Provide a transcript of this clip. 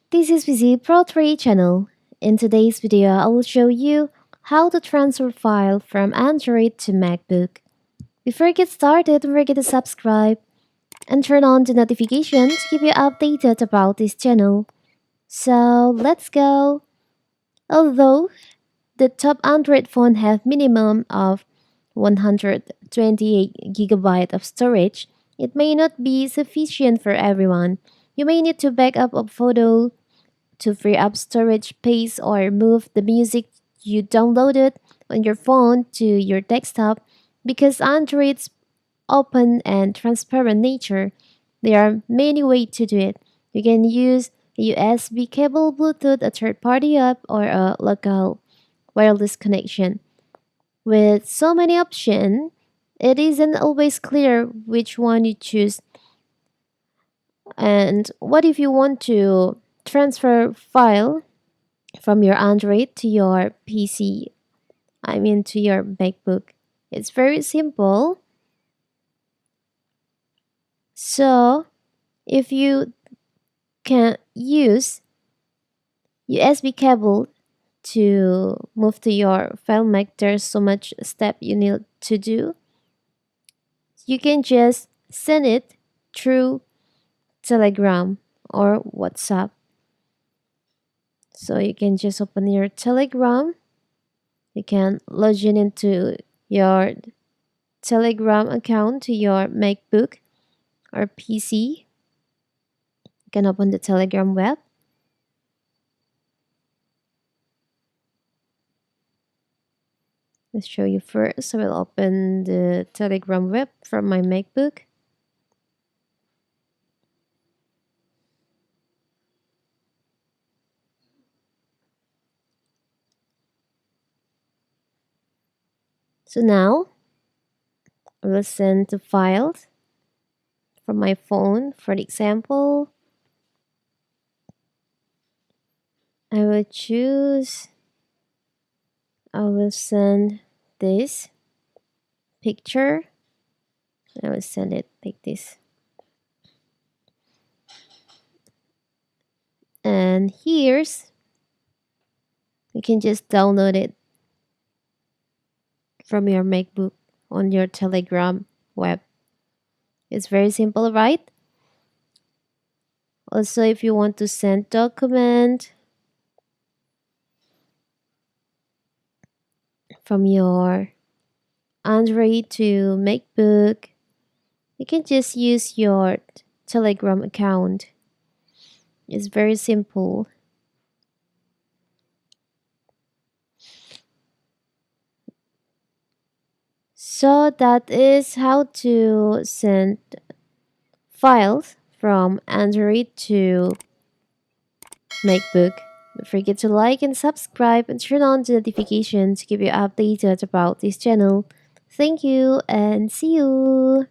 This is Busy Pro 3 channel. In today's video, I will show you how to transfer file from Android to MacBook. Before you get started, don't forget to subscribe and turn on the notification to keep you updated about this channel. So let's go. Although the top Android phone have minimum of 128 GB of storage, it may not be sufficient for everyone. You may need to back up a photo to free up storage space or move the music you downloaded on your phone to your desktop. Because Android's open and transparent nature, there are many ways to do it. You can use a USB cable, Bluetooth, a third-party app, or a local wireless connection. With so many options, it isn't always clear which one you choose. And what if you want to transfer file from your Android to your PC, to your MacBook? It's very simple. So, if you can use USB cable to move to your file Mac, there's so much step you need to do. You can just send it through Telegram or WhatsApp. So you can just open your Telegram. You can log in into your Telegram account to your MacBook or PC. You can open the Telegram web. Let's show you first. I will open the Telegram web from my MacBook. So now I will send the files from my phone. For example, I will send this picture. I will send it like this. And here's, you can just download it from your MacBook on your Telegram web. It's very simple, right? Also, if you want to send document from your Android to MacBook, you can just use your Telegram account. It's very simple. So that is how to send files from Android to MacBook. Don't forget to like and subscribe and turn on the notifications to keep you updated about this channel. Thank you and see you!